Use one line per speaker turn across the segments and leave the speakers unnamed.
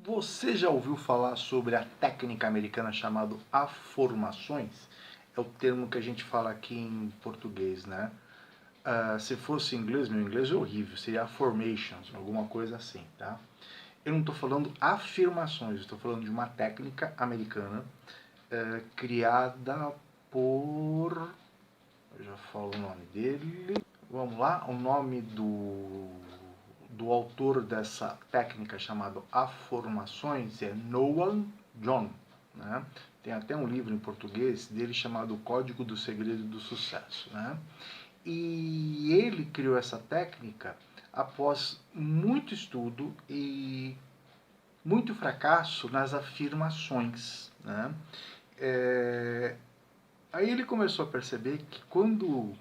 Você já ouviu falar sobre a técnica americana chamada afformações? É o termo que a gente fala aqui em português, né? Se fosse em inglês, meu inglês é horrível, seria affirmations, alguma coisa assim, tá? Eu não estou falando afirmações, estou falando de uma técnica americana criada por... Eu já falo o nome dele. Vamos lá, o nome do autor dessa técnica chamada afformações é Noam John, né? Tem até um livro em português dele chamado O Código do Segredo do Sucesso, né? E ele criou essa técnica após muito estudo e muito fracasso nas afirmações, né? Aí ele começou a perceber que quando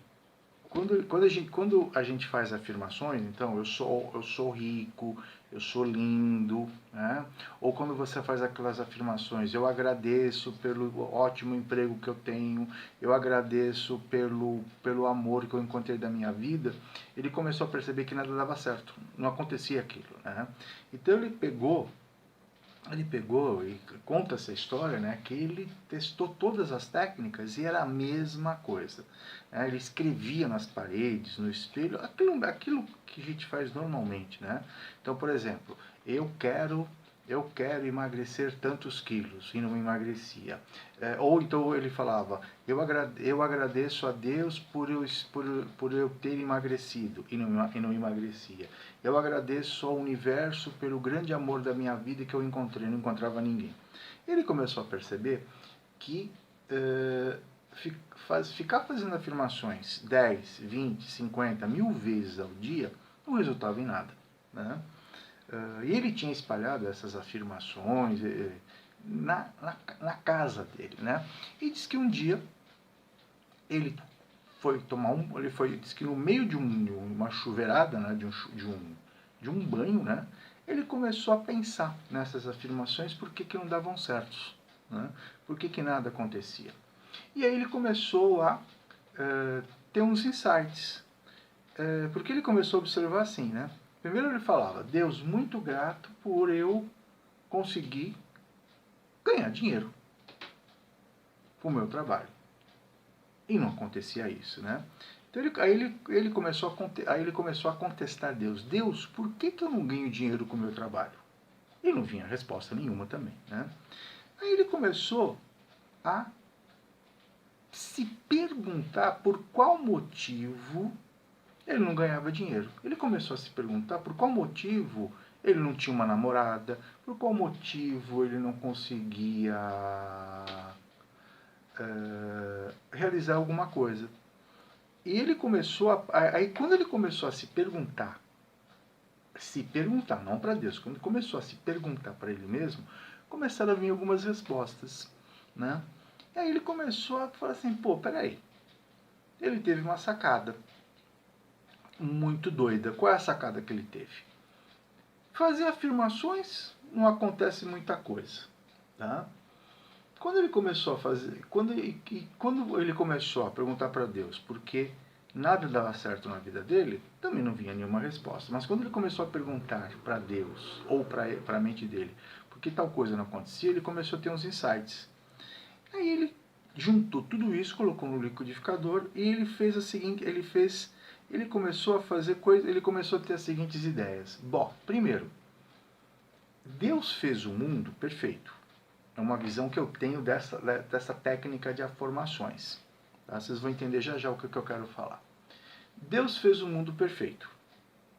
a gente faz afirmações, então eu sou rico, eu sou lindo, né? Ou quando você faz aquelas afirmações, eu agradeço pelo ótimo emprego que eu tenho, eu agradeço pelo amor que eu encontrei da minha vida, ele começou a perceber que nada dava certo, não acontecia aquilo, né? Então ele pegou e conta essa história, né, que ele testou todas as técnicas e era a mesma coisa. Né? Ele escrevia nas paredes, no espelho, aquilo que a gente faz normalmente. Né? Então, por exemplo, eu quero emagrecer tantos quilos e não emagrecia. Ou então ele falava, eu agradeço a Deus por eu ter emagrecido e não emagrecia. Eu agradeço ao universo pelo grande amor da minha vida que eu encontrei, não encontrava ninguém. Ele começou a perceber que ficar fazendo afirmações 10, 20, 50, 1000 vezes ao dia não resultava em nada. Né? E ele tinha espalhado essas afirmações na casa dele, né? E diz que um dia ele foi tomar diz que no meio de uma chuveirada, né? de um banho, né? Ele começou a pensar nessas afirmações, por que não davam certos, né? Por que nada acontecia. E aí ele começou a ter uns insights, porque ele começou a observar assim, né? Primeiro ele falava, Deus, muito grato por eu conseguir ganhar dinheiro com o meu trabalho. E não acontecia isso, né? Então ele começou a contestar Deus. Deus, por que eu não ganho dinheiro com o meu trabalho? E não vinha resposta nenhuma também, né? Aí ele começou a se perguntar por qual motivo ele não ganhava dinheiro. Ele começou a se perguntar por qual motivo ele não tinha uma namorada, por qual motivo ele não conseguia realizar alguma coisa. E ele começou aí quando ele começou a se perguntar, não para Deus, quando ele começou a se perguntar para ele mesmo, começaram a vir algumas respostas, né? E aí ele começou a falar assim, pô, peraí, ele teve uma sacada muito doida. Qual é a sacada que ele teve? Fazer afirmações não acontece muita coisa, tá? Quando ele começou a fazer, quando ele começou a perguntar para Deus por que nada dava certo na vida dele, também não vinha nenhuma resposta. Mas quando ele começou a perguntar para Deus ou para a mente dele por que tal coisa não acontecia, ele começou a ter uns insights. Aí ele juntou tudo isso, colocou no liquidificador e ele fez a seguinte, ele começou a fazer coisa, ele começou a ter as seguintes ideias. Bom, primeiro, Deus fez o mundo perfeito. É uma visão que eu tenho dessa técnica de afirmações. Tá? Vocês vão entender já já o que eu quero falar. Deus fez o mundo perfeito,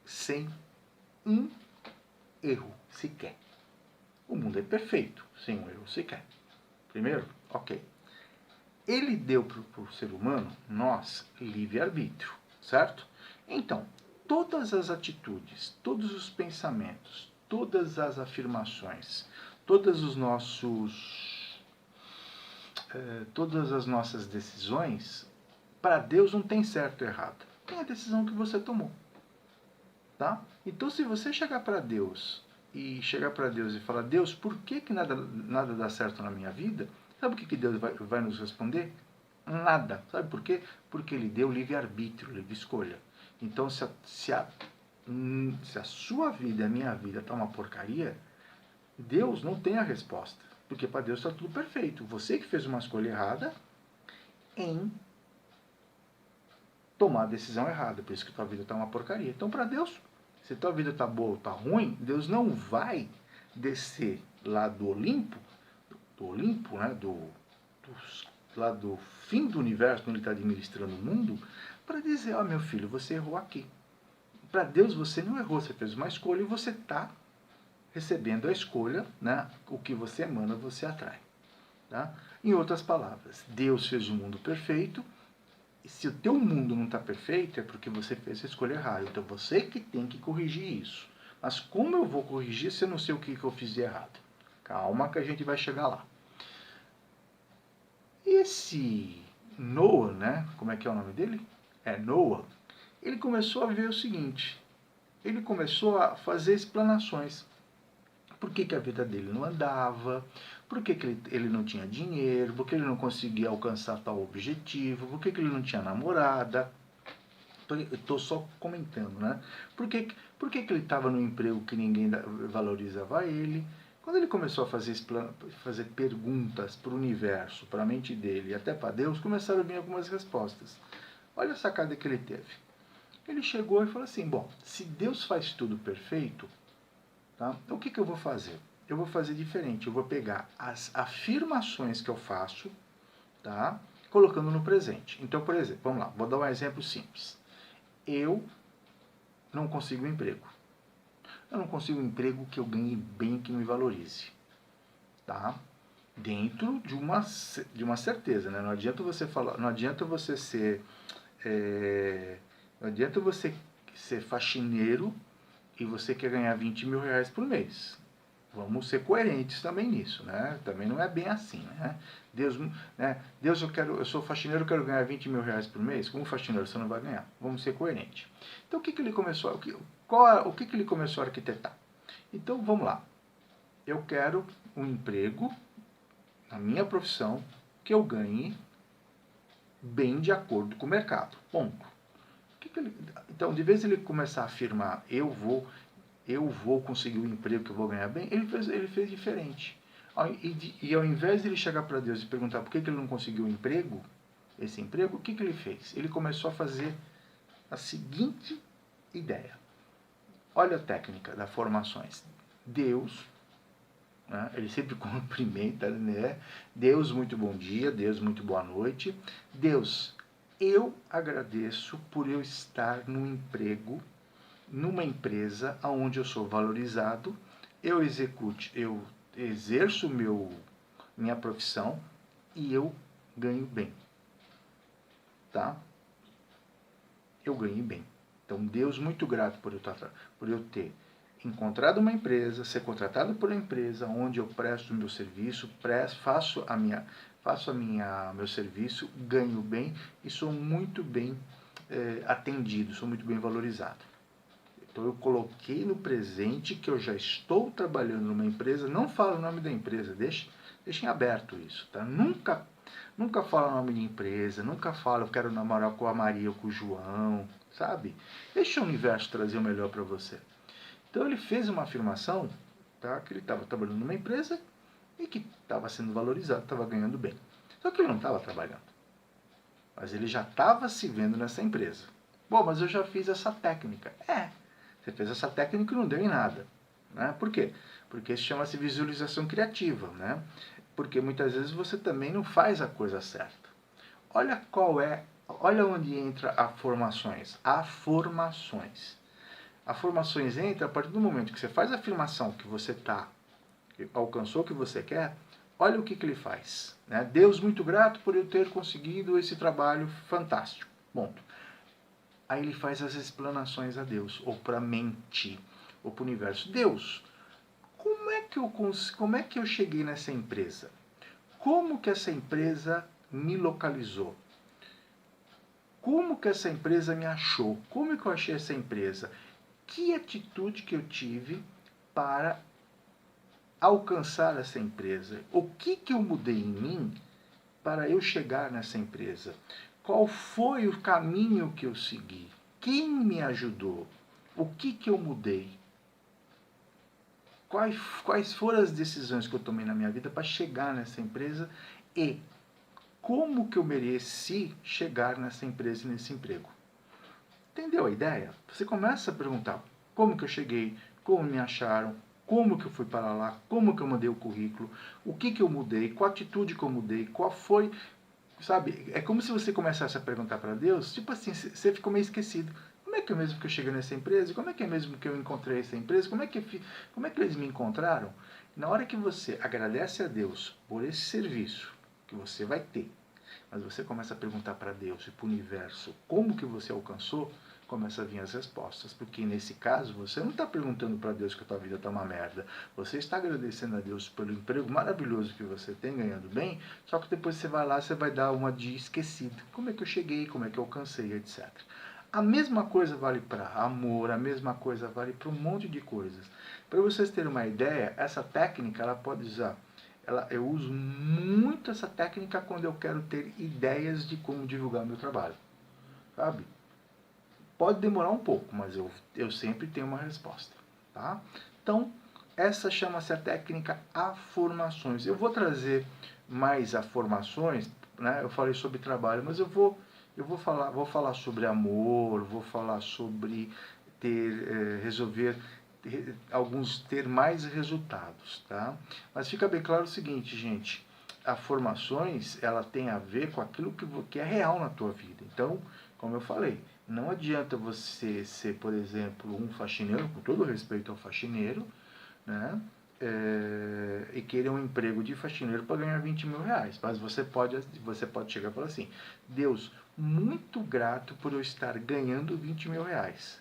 sem um erro sequer. O mundo é perfeito, sem um erro sequer. Primeiro, ok. Ele deu para o ser humano, nós, livre-arbítrio, certo? Então, todas as atitudes, todos os pensamentos, todas as afirmações, todas as nossas decisões, para Deus não tem certo ou errado. Tem a decisão que você tomou. Tá? Então, se você chegar para Deus e falar, Deus, por que nada dá certo na minha vida? Sabe o que Deus vai nos responder? Nada. Sabe por quê? Porque Ele deu livre-arbítrio, livre escolha. Então, se a sua vida e a minha vida está uma porcaria, Deus não tem a resposta, porque para Deus está tudo perfeito. Você que fez uma escolha errada em tomar a decisão errada, por isso que tua vida está uma porcaria. Então, para Deus, se tua vida está boa ou está ruim, Deus não vai descer lá do Olimpo, né, lá do fim do universo, onde ele está administrando o mundo, para dizer, ó, meu filho, você errou aqui. Para Deus você não errou, você fez uma escolha e você está recebendo a escolha, né? O que você emana, você atrai. Tá? Em outras palavras, Deus fez o mundo perfeito, e se o teu mundo não está perfeito, é porque você fez a escolha errada. Então você que tem que corrigir isso. Mas como eu vou corrigir se eu não sei o que eu fiz de errado? Calma que a gente vai chegar lá. Esse Noah, né? Como é que é o nome dele? É Noah. Ele começou a ver o seguinte. Ele começou a fazer explanações. Por que a vida dele não andava? Por que ele não tinha dinheiro? Por que ele não conseguia alcançar tal objetivo? Por que ele não tinha namorada? Eu estou só comentando, né? Por que ele estava no emprego que ninguém valorizava ele? Quando ele começou a fazer perguntas para o universo, para a mente dele e até para Deus, começaram a vir algumas respostas. Olha a sacada que ele teve. Ele chegou e falou assim, bom, se Deus faz tudo perfeito, tá? O que eu vou fazer? Eu vou fazer diferente. Eu vou pegar as afirmações que eu faço, tá? Colocando no presente. Então, por exemplo, vamos lá, vou dar um exemplo simples. Eu não consigo um emprego. Eu não consigo um emprego que eu ganhe bem, que me valorize. Tá? Dentro de uma certeza, né? Não adianta você falar, não adianta você ser, não adianta você ser faxineiro e você quer ganhar 20 mil reais por mês. Vamos ser coerentes também nisso, né? Também não é bem assim, né? Deus, Deus, eu sou faxineiro, eu quero ganhar 20 mil reais por mês. Como faxineiro você não vai ganhar. Vamos ser coerentes. Então o que ele começou, o que ele começou a arquitetar? Então vamos lá. Eu quero um emprego na minha profissão que eu ganhe bem de acordo com o mercado. Ponto. Então, de vez ele começar a afirmar eu vou conseguir um emprego que eu vou ganhar bem, ele fez diferente. E ao invés de ele chegar para Deus e perguntar por que ele não conseguiu um emprego, esse emprego, o que ele fez? Ele começou a fazer a seguinte ideia. Olha a técnica das formações. Deus, né, ele sempre cumprimenta, né? Deus, muito bom dia. Deus, muito boa noite. Deus, eu agradeço por eu estar num emprego, numa empresa onde eu sou valorizado, eu exerço minha profissão e eu ganho bem. Tá? Eu ganho bem. Então, Deus, muito grato por eu ter encontrado uma empresa, ser contratado por uma empresa onde eu presto o meu serviço, faço meu serviço, ganho bem e sou muito bem atendido, sou muito bem valorizado. Então eu coloquei no presente que eu já estou trabalhando numa empresa, não falo o nome da empresa, deixem aberto isso, tá? Nunca falo o nome de empresa, nunca falo eu quero namorar com a Maria ou com o João, sabe? Deixa o universo trazer o melhor para você. Então ele fez uma afirmação, tá? Que ele estava trabalhando numa empresa e que estava sendo valorizado, estava ganhando bem. Só que ele não estava trabalhando, mas ele já estava se vendo nessa empresa. Bom, mas eu já fiz essa técnica. Você fez essa técnica e não deu em nada. Né? Por quê? Porque isso chama-se visualização criativa. Né? Porque muitas vezes você também não faz a coisa certa. Olha onde entra a formações. Afirmações. A formações entra a partir do momento que você faz a afirmação que você alcançou o que você quer, olha o que ele faz. Né? Deus, muito grato por eu ter conseguido esse trabalho fantástico. Ponto. Aí ele faz as explanações a Deus, ou para a mente, ou para o universo. Deus, como é que eu cheguei nessa empresa? Como que essa empresa me localizou? Como que essa empresa me achou? Como que eu achei essa empresa? Que atitude que eu tive para alcançar essa empresa? O que eu mudei em mim para eu chegar nessa empresa? Qual foi o caminho que eu segui? Quem me ajudou? O que eu mudei? quais foram as decisões que eu tomei na minha vida para chegar nessa empresa e como que eu mereci chegar nessa empresa e nesse emprego. Entendeu a ideia? Você começa a perguntar como que eu cheguei, como me acharam, como que eu fui para lá, como que eu mandei o currículo, o que que eu mudei, qual atitude que eu mudei, qual foi, sabe? É como se você começasse a perguntar para Deus, tipo assim, você ficou meio esquecido. Como é que é mesmo que eu cheguei nessa empresa? Como é que é mesmo que eu encontrei essa empresa? Como é que eles me encontraram? Na hora que você agradece a Deus por esse serviço que você vai ter, mas você começa a perguntar para Deus e para o universo como que você alcançou, começa a vir as respostas. Porque nesse caso, você não está perguntando para Deus que a tua vida está uma merda. Você está agradecendo a Deus pelo emprego maravilhoso que você tem, ganhando bem, só que depois você vai lá, você vai dar uma de esquecido. Como é que eu cheguei, como é que eu alcancei, etc. A mesma coisa vale para amor, a mesma coisa vale para um monte de coisas. Para vocês terem uma ideia, essa técnica ela pode usar. Eu uso muito essa técnica quando eu quero ter ideias de como divulgar meu trabalho, sabe? Pode demorar um pouco, mas eu sempre tenho uma resposta, tá? Então, essa chama-se a técnica afirmações. Eu vou trazer mais afirmações, né? Eu falei sobre trabalho, mas vou falar sobre amor, vou falar sobre resolver ter mais resultados, tá? Mas fica bem claro o seguinte, gente, afirmações, ela tem a ver com aquilo que é real na tua vida. Então, como eu falei, não adianta você ser, por exemplo, um faxineiro, com todo respeito ao faxineiro, né? E querer um emprego de faxineiro para ganhar 20 mil reais. Mas você pode chegar e falar assim, Deus, muito grato por eu estar ganhando 20 mil reais.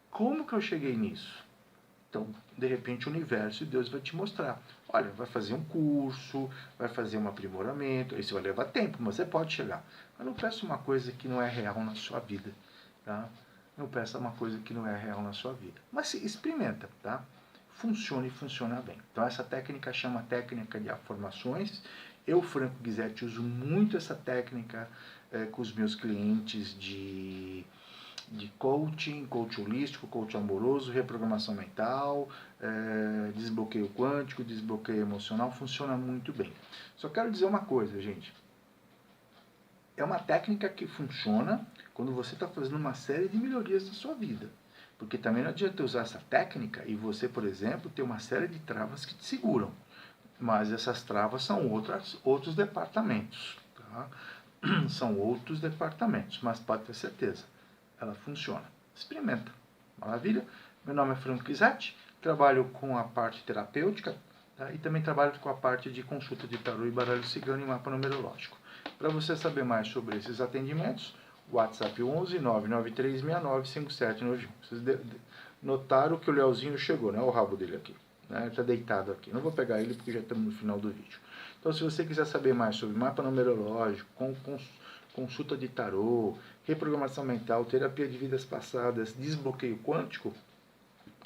Como que eu cheguei nisso? Então, de repente, o universo e Deus vai te mostrar. Olha, vai fazer um curso, vai fazer um aprimoramento. Isso vai levar tempo, mas você pode chegar. Mas não peça uma coisa que não é real na sua vida, tá? Não peça uma coisa que não é real na sua vida. Mas experimenta, tá? Funciona e funciona bem. Então, essa técnica chama técnica de afirmações. Eu, Franco Guisetti, uso muito essa técnica com os meus clientes de coaching holístico, coaching amoroso, reprogramação mental, desbloqueio quântico, desbloqueio emocional, funciona muito bem. Só quero dizer uma coisa, gente. É uma técnica que funciona quando você está fazendo uma série de melhorias na sua vida. Porque também não adianta usar essa técnica e você, por exemplo, ter uma série de travas que te seguram. Mas essas travas são outros departamentos. Tá? São outros departamentos, mas pode ter certeza, ela funciona. Experimenta. Maravilha? Meu nome é Franco Guisetti, trabalho com a parte terapêutica, tá? E também trabalho com a parte de consulta de tarô e baralho cigano e mapa numerológico. Para você saber mais sobre esses atendimentos, WhatsApp 11 99369 5791. Vocês notaram que o Leozinho chegou, né? O rabo dele aqui. Né? Ele está deitado aqui. Não vou pegar ele porque já estamos no final do vídeo. Então, se você quiser saber mais sobre mapa numerológico, consulta de tarô, reprogramação mental, terapia de vidas passadas, desbloqueio quântico,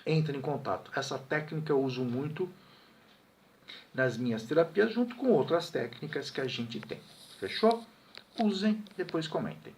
entre em contato. Essa técnica eu uso muito nas minhas terapias, junto com outras técnicas que a gente tem. Fechou? Usem, depois comentem.